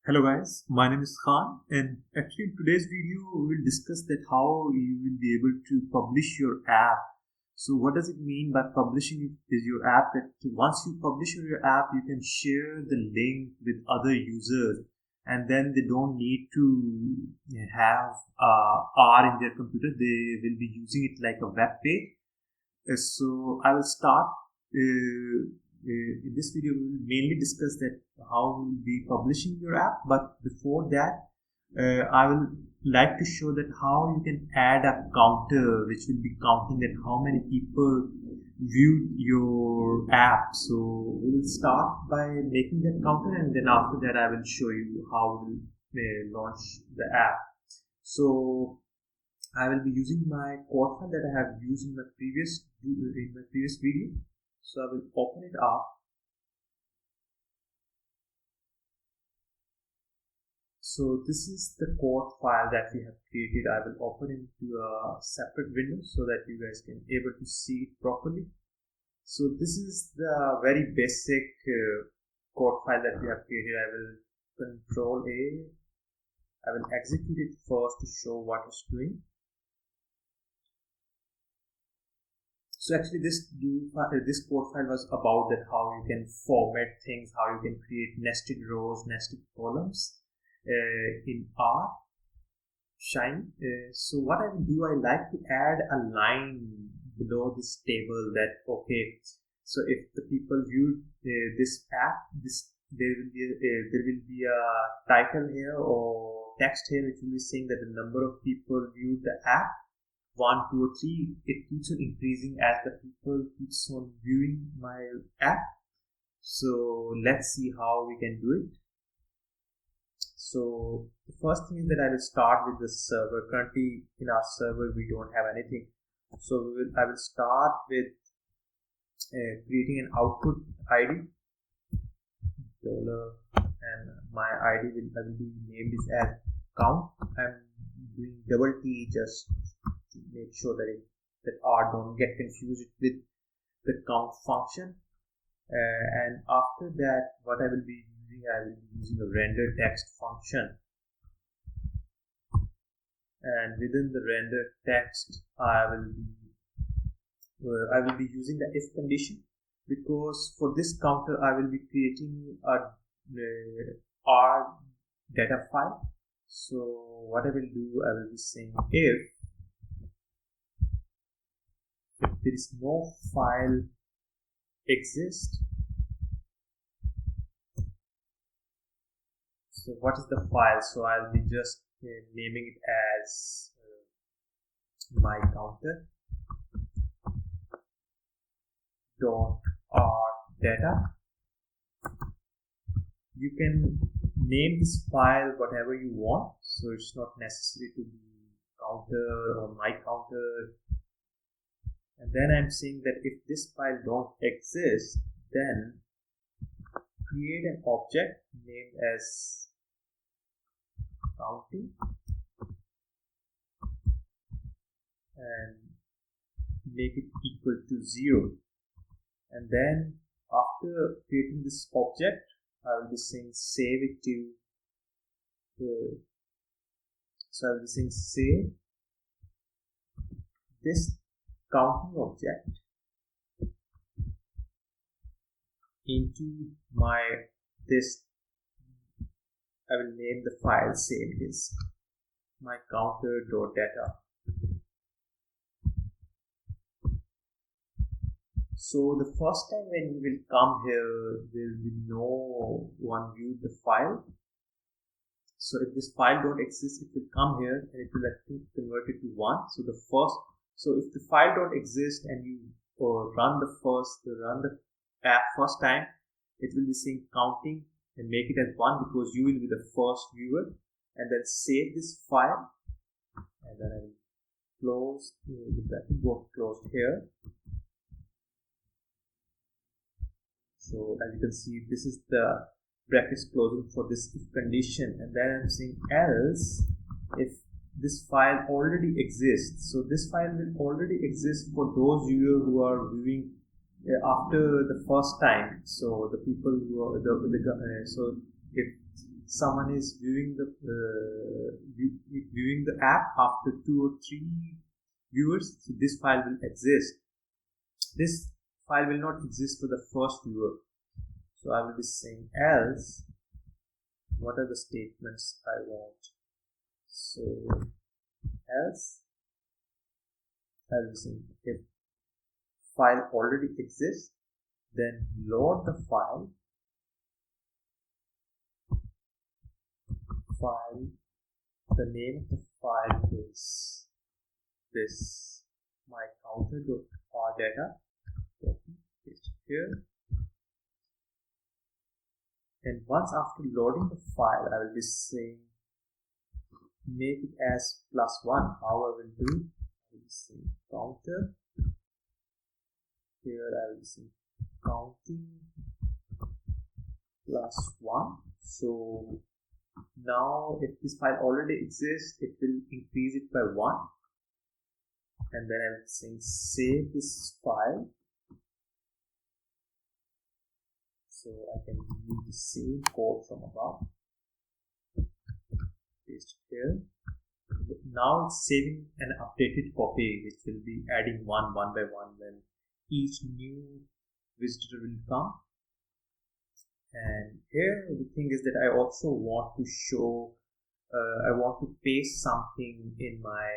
Hello guys, my name is Khan, and actually in today's video we will discuss that how you will be able to publish your app. So what does it mean by publishing it is your app that once you publish your app you can share the link with other users, and then they don't need to have R in their computer. They will be using it like a web page. So I will start in this video. We will mainly discuss that how you will be publishing your app, but before that I will like to show that how you can add a counter which will be counting that how many people viewed your app. So we will start by making that counter, and then after that I will show you how we will launch the app. So I will be using my code file that I have used in my previous video. So I will open it up. So this is the code file that we have created. I will open it into a separate window so that you guys can able to see it properly. So this is the very basic code file that we have created. I will Control A. I will execute it first to show what it's doing. So actually this code file was about that how you can format things, how you can create nested rows, nested columns in R Shine. So what I will do, I like to add a line below this table that okay, so if the people view this app, there will be a title here or text here which will be saying that the number of people viewed the app 1, 2, or 3. It keeps on increasing as the people keeps on viewing my app. So let's see how we can do it. So the first thing is that I will start with the server. Currently in our server we don't have anything. So I will start with creating an output ID dollar, and my ID I will be named this as count. I'm doing double T just to make sure that R don't get confused with the count function. And after that, what I will be using a render text function, and within the render text I will be using the if condition, because for this counter I will be creating a R data file. So what I will do, I will be saying if there is no file exist. So what is the file? So I'll be just naming it as my counter dot R data. You can name this file whatever you want, so it's not necessary to be counter or my counter. And then I'm saying that if this file don't exist, then create an object named as counting and make it equal to 0. And then after creating this object, I will be saying save it to so I will be saying save this counting object into my this. I will name the file save this my counter.data. So the first time when you will come here, there will be no one viewed the file. So if this file don't exist, it will come here and it will actually convert it to 1. So if the file don't exist and you run the app first time, it will be saying counting and make it as 1 because you will be the first viewer. And then save this file, and then I will close the bracket, go closed here. So as you can see, this is the brackets closing for this if condition, and then I'm saying else if this file already exists. So this file will already exist for those viewers who are viewing after the first time. So the people who are so if someone is viewing the app after 2 or 3 viewers, so this file will exist. This file will not exist for the first viewer. So I will be saying else. What are the statements I want? So else I will be saying if file already exists, then load the file. The name of the file is this my counter.rdata. Copy, paste here. And once after loading the file, I will be saying make it as +1. How I will do? I will be saying counter. Here I will be saying counting +1. So now if this file already exists, it will increase it by 1. And then I will be saying save this file. So I can use the same code from above. Paste here. But now it's saving an updated copy, which will be adding one by one when each new visitor will come. And here the thing is that I also want to show, I want to paste something in my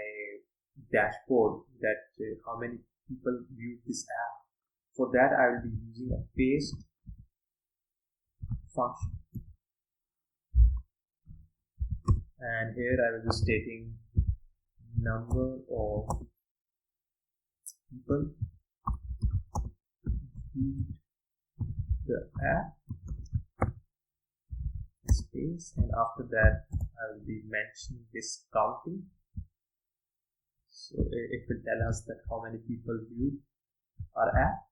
dashboard that how many people viewed this app. For that I will be using a paste function. And here I will be stating number of people viewed the app. Space, and after that I will be mentioning this counting. So it will tell us that how many people viewed our app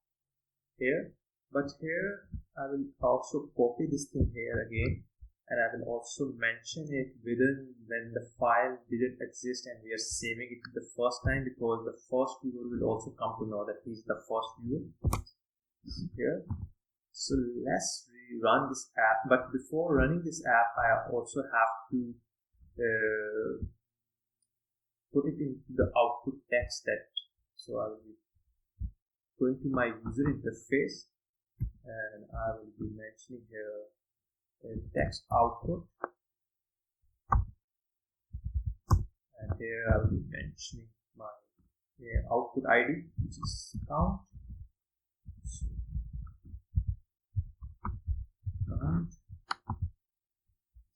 here. But here I will also copy this thing here again, and I will also mention it within when the file didn't exist and we are saving it the first time, because the first viewer will also come to know that he's the first viewer here. So let's run this app, but before running this app I also have to put it into the output text that. So I will be going to my user interface and I will be mentioning here a text output, and here I will be mentioning my output ID, which is count.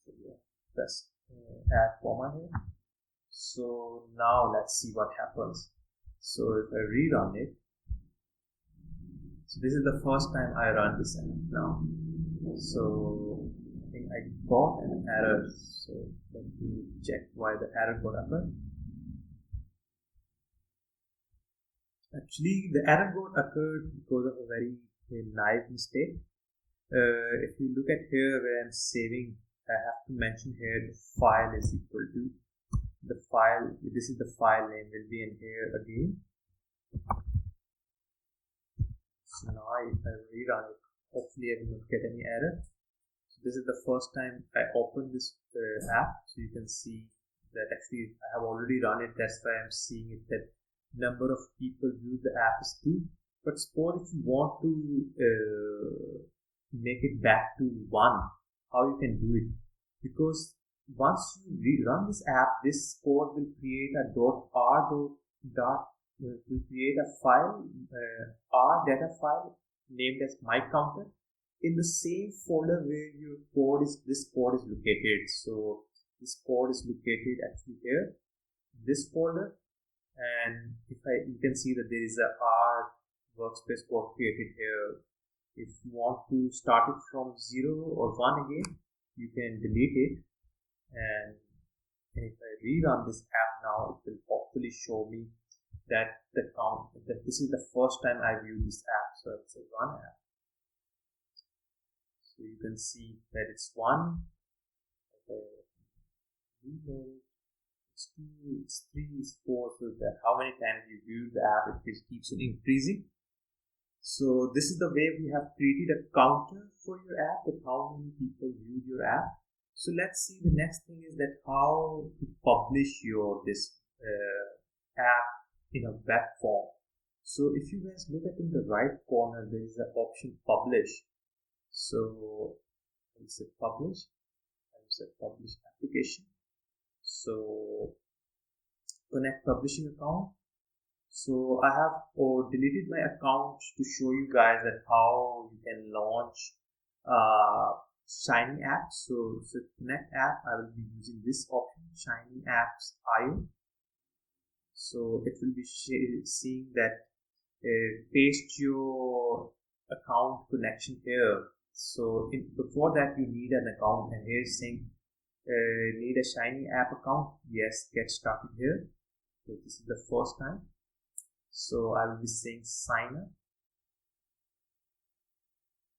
So yeah, press add comma here. So now let's see what happens. So if I rerun it, so this is the first time I run this app now. So I think I got an error. So let me check why the error got occurred. Actually, the error got occurred because of a very naive mistake. If you look at here where I'm saving, I have to mention here the file is equal to the file. This is the file name will be in here again. So now if I rerun it, hopefully I will not get any error. So this is the first time I open this app. So you can see that actually I have already run it. That's why I'm seeing it that number of people view the app is 2. But suppose if you want to make it back to 1, how you can do it? Because once you rerun this app, this code will create a will create a file, R data file named as my counter in the same folder where your code is. This code is located. So this code is located actually here, this folder, and you can see that there is a R workspace code created here. If you want to start it from 0 or 1 again, you can delete it. And if I rerun this app now, it will hopefully show me that that this is the first time I viewed this app. So it's a run app. So you can see that it's 1. It's 2, it's 3, it's 4. So that how many times you viewed the app, it keeps on increasing. So this is the way we have created a counter for your app, that how many people viewed your app. So let's see, the next thing is that how to publish your this app in a web form. So if you guys look at in the right corner, there is an option publish. So I'll say publish. I'll say publish application. So connect publishing account. So I have deleted my account to show you guys that how you can launch Shiny apps. So connect app, I will be using this option, Shiny apps IO. So it will be seeing that paste your account connection here. So before that you need an account, and here is saying need a Shiny app account. Yes, get started here. So this is the first time. So I will be saying sign up.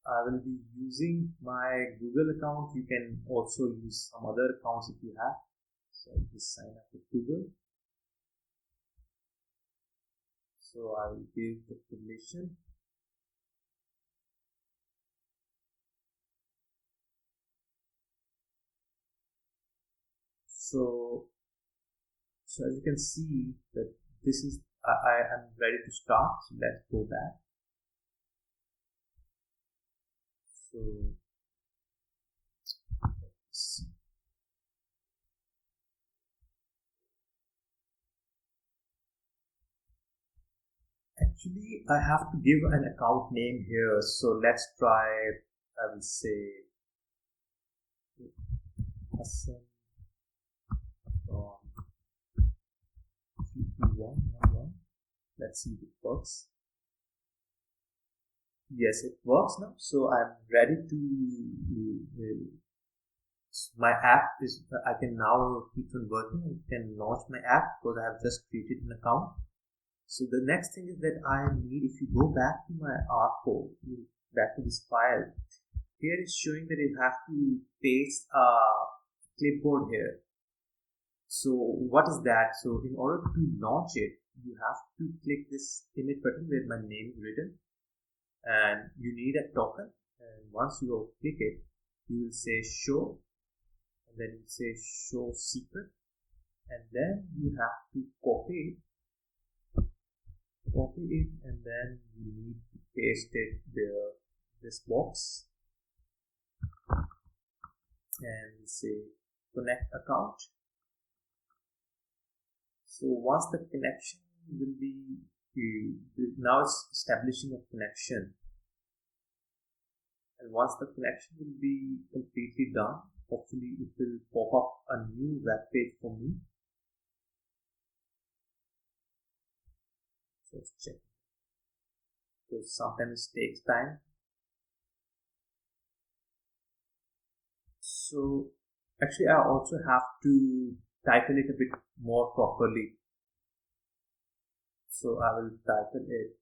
I will be using my Google account. You can also use some other accounts if you have. So I'll just sign up with Google. So I will give the permission. So as you can see that this is I am ready to start. So let's go back. So let's see. Actually, I have to give an account name here. So let's try. I will say Hassan from 32111. Let's see if it works. Yes, it works now. So I'm ready to. My app is. I can now keep on working. I can launch my app because I have just created an account. So the next thing is that I need, if you go back to my R code, back to this file, here it's showing that you have to paste a clipboard here. So what is that? So in order to launch it, you have to click this image button where my name is written, and you need a token. And once you click it, you will say show, and then you say show secret, and then you have to copy it, and then you need to paste it there, this box, and say connect account. So once the connection will be, now it's establishing a connection, and once the connection will be completely done, hopefully it will pop up a new web page for me. Let's check, because sometimes it takes time. So actually I also have to title it a bit more properly. So I will title it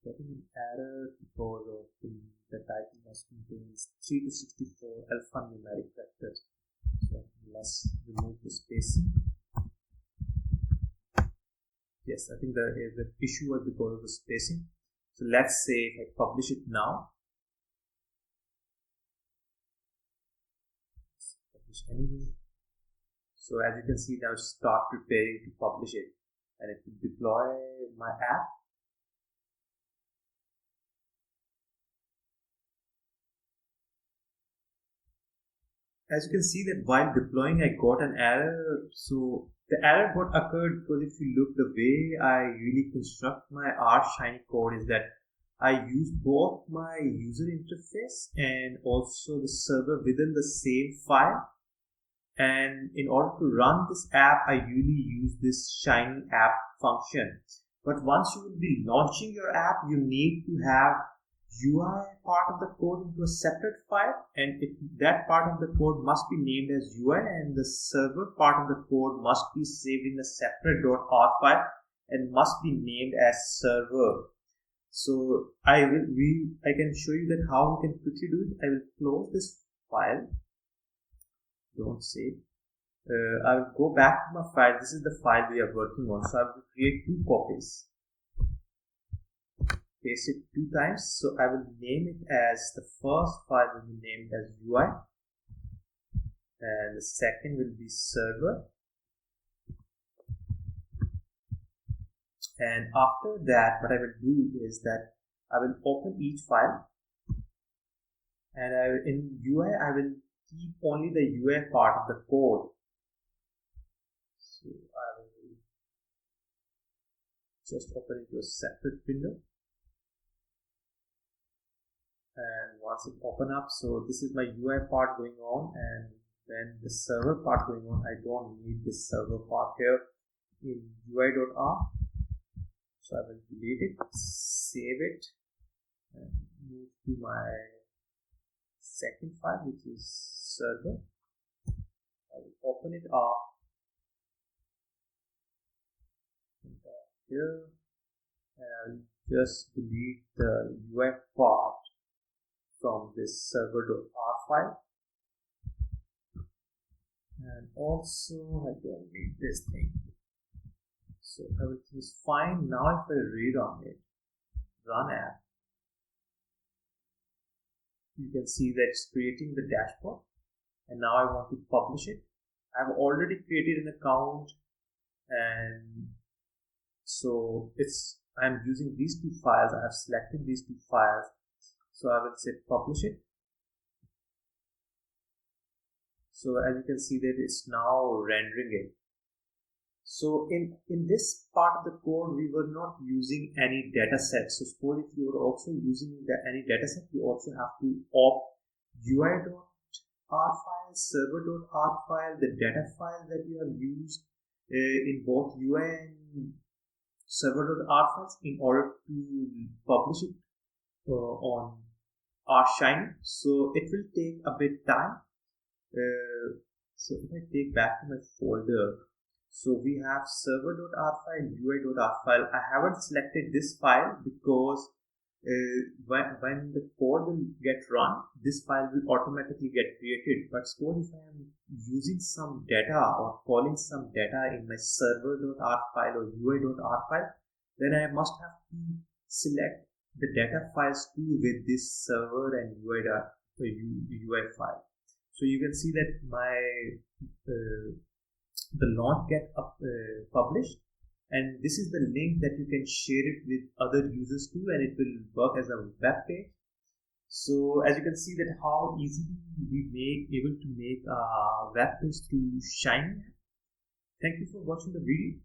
getting an error because of the title must contain 3 to 64 alphanumeric vectors. So let's remove the spacing. Yes, I think the issue was because of the spacing. So let's say if I publish it now. Let's publish anyway. So as you can see now, start preparing to publish it, and it will deploy my app. As you can see that while deploying I got an error. So the error got occurred because if you look, the way I really construct my R Shiny code is that I use both my user interface and also the server within the same file. And in order to run this app, I usually use this Shiny app function. But once you will be launching your app, you need to have UI part of the code into a separate file, and that part of the code must be named as UI, and the server part of the code must be saved in a separate .r file and must be named as server. So I can show you that how we can quickly do it. I will close this file. Don't save. I will go back to my file. This is the file we are working on. So I will create 2 copies. Paste it 2 times. So I will name it as, the first file will be named as UI, and the second will be server. And after that, what I will do is that I will open each file, and in UI I will keep only the UI part of the code. So I will just open it to a separate window, and once it open up, so this is my UI part going on, and then the server part going on. I don't need this server part here in UI.R. So I will delete it, save it, and move to my second file, which is server. I will open it up here, and I will just delete the UI part from this server.r file. And also I don't need this thing. So everything is fine. Now if I read on it, run app, you can see that it's creating the dashboard, and now I want to publish it. I've already created an account, and so I'm using these 2 files. I have selected these 2 files, so I will say publish it. So as you can see that it's now rendering it. So in this part of the code, we were not using any data set. So suppose if you are also using any data set, you also have to opt UI.r file, server.r file, the data file that you have used in both UI and server.r files in order to publish it on R-Shiny. So it will take a bit time. So if I take back to my folder, so we have server.r file, UI.r file. I haven't selected this file because when the code will get run, this file will automatically get created. But suppose if I am using some data or calling some data in my server.r file or UI.r file, then I must have to select the data files too with this server and UI file. So you can see that my the launch get published, and this is the link that you can share it with other users too, and it will work as a web page. So as you can see that how easily we able to make a web page through Shiny. Thank you for watching the video.